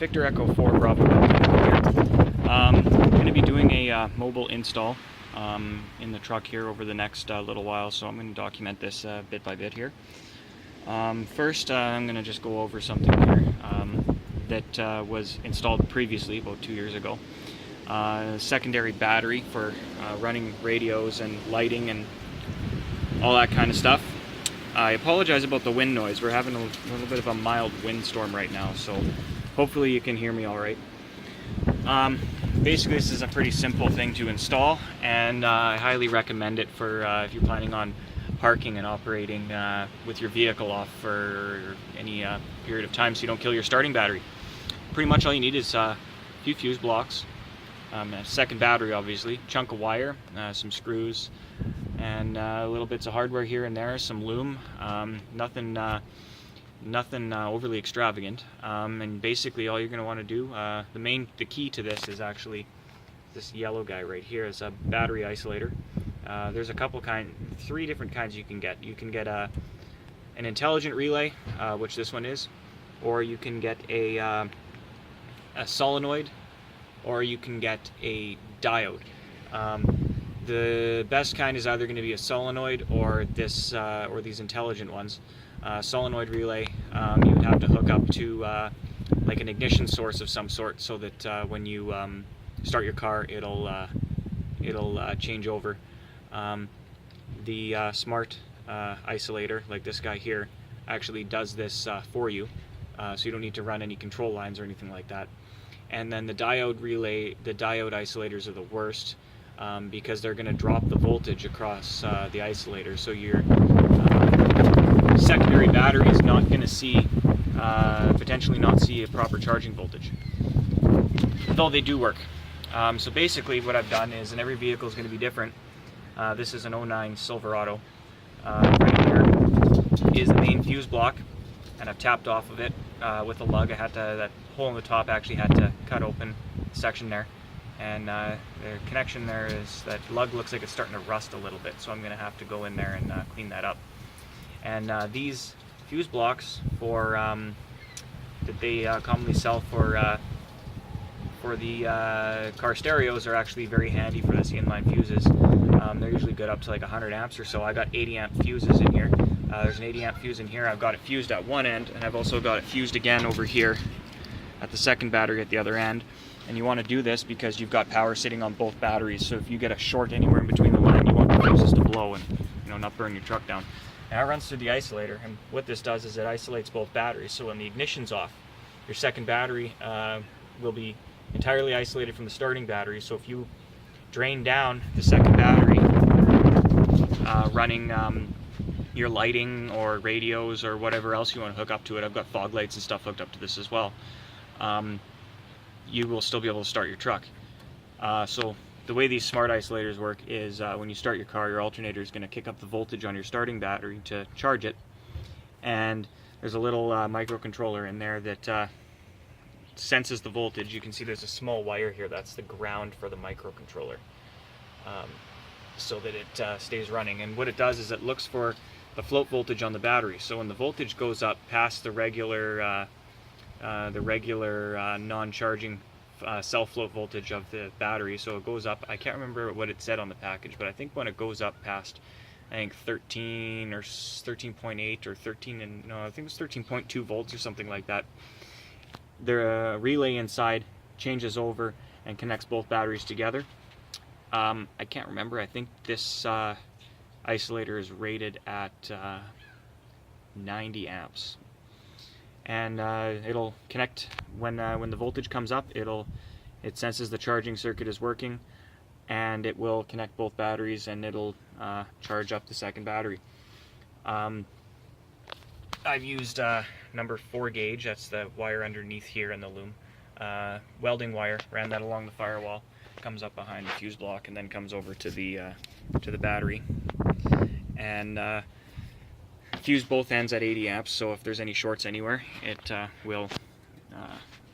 Victor Echo 4 Bravo here. I'm going to be doing a mobile install in the truck here over the next little while, so I'm going to document this bit by bit here. First, I'm going to just go over something here that was installed previously, about 2 years ago. Secondary battery for running radios and lighting and all that kind of stuff. I apologize about the wind noise. We're having a little bit of a mild windstorm right now, so hopefully you can hear me all right. Basically, this is a pretty simple thing to install, and I highly recommend it for if you're planning on parking and operating with your vehicle off for any period of time so you don't kill your starting battery. Pretty much all you need is a few fuse blocks, a second battery obviously, chunk of wire, some screws, and little bits of hardware here and there, some loom, nothing overly extravagant. And basically all you're going to want to do, the key to this is actually this yellow guy right here. Is a battery isolator. There's a three different kinds you can get. You can get an intelligent relay, which this one is, or you can get a solenoid, or you can get a diode. The best kind is either going to be a solenoid or these intelligent ones. Solenoid relay, you would have to hook up to like an ignition source of some sort, so that when you start your car, it'll change over. The smart isolator, like this guy here, actually does this for you, so you don't need to run any control lines or anything like that. And then the diode relay, the diode isolators are the worst, because they're going to drop the voltage across the isolator, so your secondary battery is not going to see, potentially not see a proper charging voltage, though they do work. So basically what I've done is, and every vehicle is going to be different, this is an 09 Silverado. Right here is the main fuse block, and I've tapped off of it with a lug. That hole in the top actually had to cut open the section there, and the connection there is, that lug looks like it's starting to rust a little bit, so I'm going to have to go in there and clean that up. And these fuse blocks that they commonly sell for the car stereos are actually very handy for this inline fuses. They're usually good up to like 100 amps or so. I got 80 amp fuses in here. There's an 80 amp fuse in here. I've got it fused at one end, and I've also got it fused again over here at the second battery at the other end. And you want to do this because you've got power sitting on both batteries, so if you get a short anywhere in between the line, you want the fuses to blow and not burn your truck down. Now it runs through the isolator, and what this does is it isolates both batteries, so when the ignition's off, your second battery will be entirely isolated from the starting battery. So if you drain down the second battery running your lighting or radios or whatever else you want to hook up to it, I've got fog lights and stuff hooked up to this as well, you will still be able to start your truck. So the way these smart isolators work is when you start your car, your alternator is going to kick up the voltage on your starting battery to charge it, and there's a little microcontroller in there that senses the voltage. You can see there's a small wire here, that's the ground for the microcontroller, so that it stays running. And what it does is it looks for the float voltage on the battery. So when the voltage goes up past the regular non-charging self-float voltage of the battery, so it goes up, I can't remember what it said on the package, but I think when it goes up past, I think 13 or 13.8 or 13, and no, I think it was 13.2 volts or something like that, the relay inside changes over and connects both batteries together. I can't remember, I think this isolator is rated at 90 amps. And it'll connect when the voltage comes up. It senses the charging circuit is working, and it will connect both batteries, and it'll charge up the second battery. I've used number 4 gauge. That's the wire underneath here in the loom. Welding wire. Ran that along the firewall. Comes up behind the fuse block and then comes over to the battery. And fuse both ends at 80 amps, so if there's any shorts anywhere, it will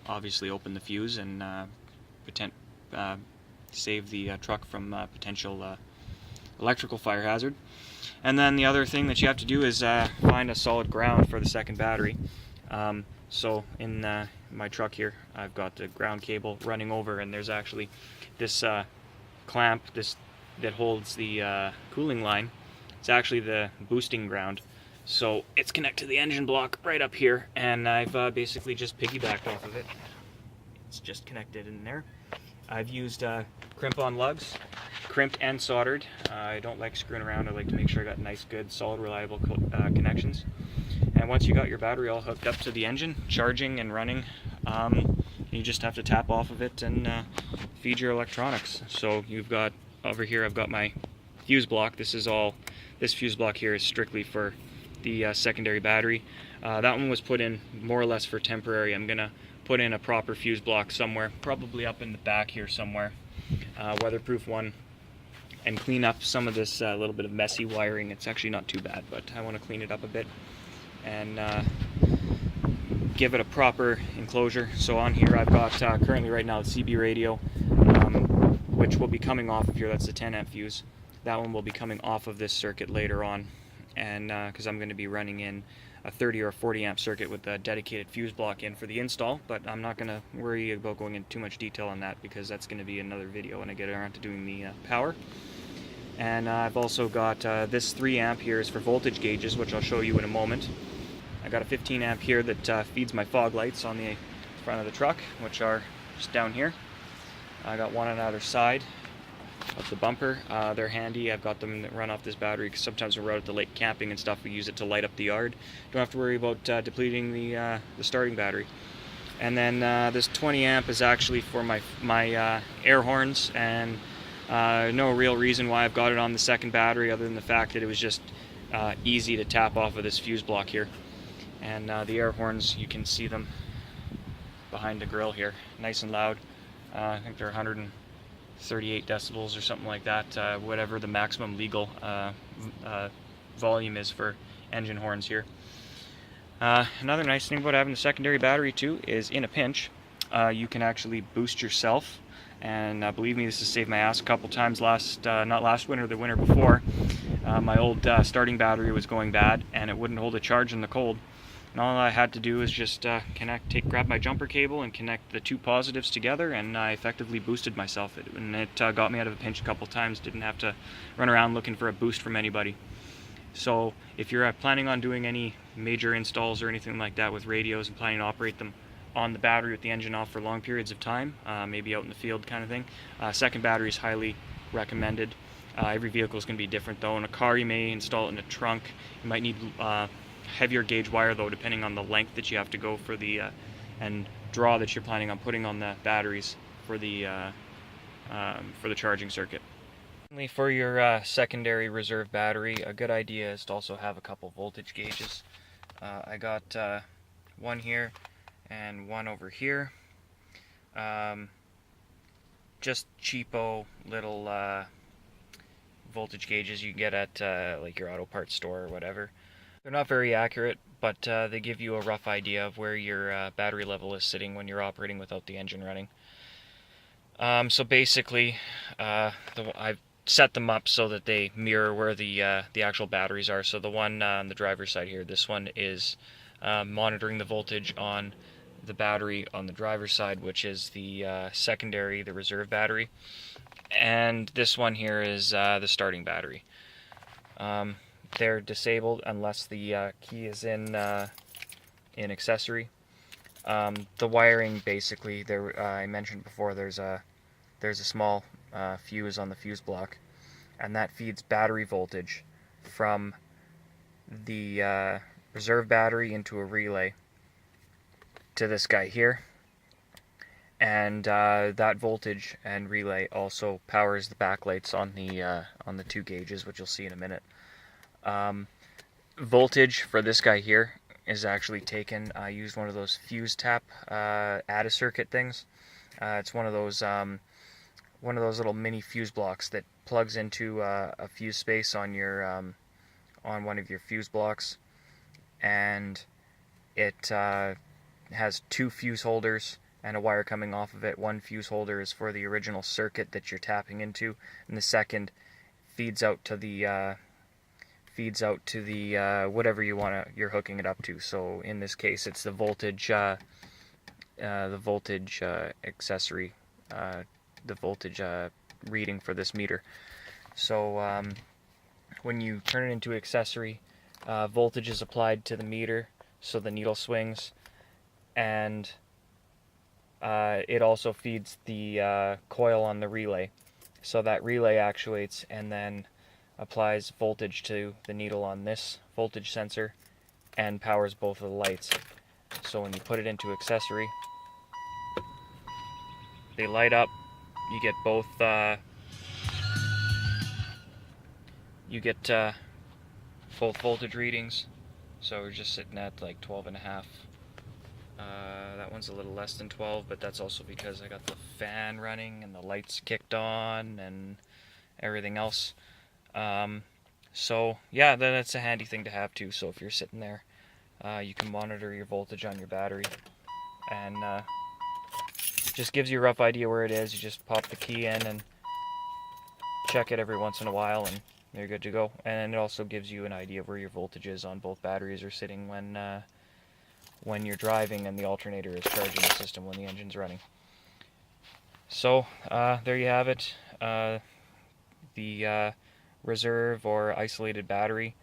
obviously open the fuse and save the truck from potential electrical fire hazard. And then the other thing that you have to do is find a solid ground for the second battery. So in my truck here, I've got the ground cable running over, and there's actually this clamp that holds the cooling line. It's actually the boosting ground. So it's connected to the engine block right up here, and I've basically just piggybacked off of it. It's just connected in there. I've used crimp-on lugs, crimped and soldered. I don't like screwing around. I like to make sure I got nice, good, solid, reliable connections. And once you got your battery all hooked up to the engine, charging and running, you just have to tap off of it and feed your electronics. So you've got, over here I've got my fuse block. This fuse block here is strictly for the secondary battery. That one was put in more or less for temporary. I'm gonna put in a proper fuse block somewhere, probably up in the back here somewhere, weatherproof one, and clean up some of this little bit of messy wiring. It's actually not too bad, but I want to clean it up a bit and give it a proper enclosure. So on here I've got currently right now the CB radio, which will be coming off of here. That's the 10 amp fuse. That one will be coming off of this circuit later on, and because I'm going to be running in a 30 or a 40 amp circuit with a dedicated fuse block in for the install, but I'm not going to worry about going into too much detail on that because that's going to be another video when I get around to doing the power. And I've also got this 3 amp here is for voltage gauges, which I'll show you in a moment. I got a 15 amp here that feeds my fog lights on the front of the truck, which are just down here. I got one on either side of the bumper. They're handy. I've got them that run off this battery because sometimes when we're out at the lake camping and stuff, we use it to light up the yard. Don't have to worry about depleting the starting battery. And then this 20 amp is actually for my air horns, and no real reason why I've got it on the second battery other than the fact that it was just easy to tap off of this fuse block here. And the air horns, you can see them behind the grill here, nice and loud. I think they're 138 decibels or something like that, whatever the maximum legal volume is for engine horns here. Another nice thing about having the secondary battery too is in a pinch, you can actually boost yourself. And believe me, this has saved my ass a couple times. Not last winter, the winter before, my old starting battery was going bad and it wouldn't hold a charge in the cold. And all I had to do was just grab my jumper cable and connect the two positives together, and I effectively boosted myself. And it got me out of a pinch a couple times. Didn't have to run around looking for a boost from anybody. So if you're planning on doing any major installs or anything like that with radios and planning to operate them on the battery with the engine off for long periods of time, maybe out in the field kind of thing, second battery is highly recommended. Every vehicle is going to be different though. In a car you may install it in a trunk. You might need heavier gauge wire though, depending on the length that you have to go for the and draw that you're planning on putting on the batteries for the charging circuit. For your secondary reserve battery, a good idea is to also have a couple voltage gauges. I got one here and one over here. Just cheapo little voltage gauges you can get at like your auto parts store or whatever. They're not very accurate, but they give you a rough idea of where your battery level is sitting when you're operating without the engine running. So basically, I've set them up so that they mirror where the actual batteries are. So the one on the driver's side here, this one is monitoring the voltage on the battery on the driver's side, which is the secondary, the reserve battery. And this one here is the starting battery. They're disabled unless the key is in accessory. The wiring, basically, I mentioned before, there's a small fuse on the fuse block, and that feeds battery voltage from the reserve battery into a relay to this guy here, and that voltage and relay also powers the backlights on the two gauges, which you'll see in a minute. Voltage for this guy here is actually taken. I used one of those fuse tap add a circuit things. It's one of those little mini fuse blocks that plugs into a fuse space on your on one of your fuse blocks, and it has two fuse holders and a wire coming off of it. One fuse holder is for the original circuit that you're tapping into, and the second feeds out to the whatever you're hooking it up to. So in this case, it's the voltage the voltage accessory, the voltage reading for this meter. So when you turn it into accessory, voltage is applied to the meter so the needle swings, and it also feeds the coil on the relay. So that relay actuates and then applies voltage to the needle on this voltage sensor and powers both of the lights. So when you put it into accessory, they light up. You get both both voltage readings. So we're just sitting at like 12.5. That one's a little less than 12, but that's also because I got the fan running and the lights kicked on and everything else. So yeah, that's a handy thing to have too. So if you're sitting there, you can monitor your voltage on your battery, and just gives you a rough idea where it is. You just pop the key in and check it every once in a while, and you're good to go. And it also gives you an idea of where your voltages on both batteries are sitting when you're driving and the alternator is charging the system when the engine's running. So there you have it. The reserve or isolated battery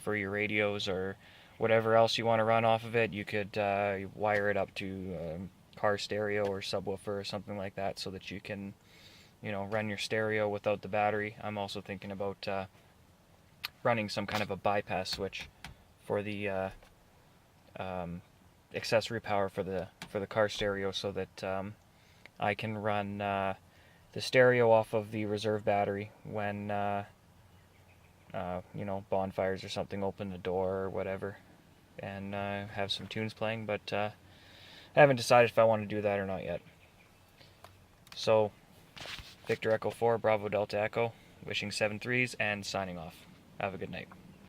for your radios or whatever else you want to run off of it. You could wire it up to car stereo or subwoofer or something like that, so that you can, run your stereo without the battery. I'm also thinking about running some kind of a bypass switch for the accessory power for the car stereo, so that I can run the stereo off of the reserve battery when bonfires or something open the door or whatever, and have some tunes playing. But I haven't decided if I want to do that or not yet. So, Victor Echo 4, Bravo Delta Echo, wishing 7 3s and signing off. Have a good night.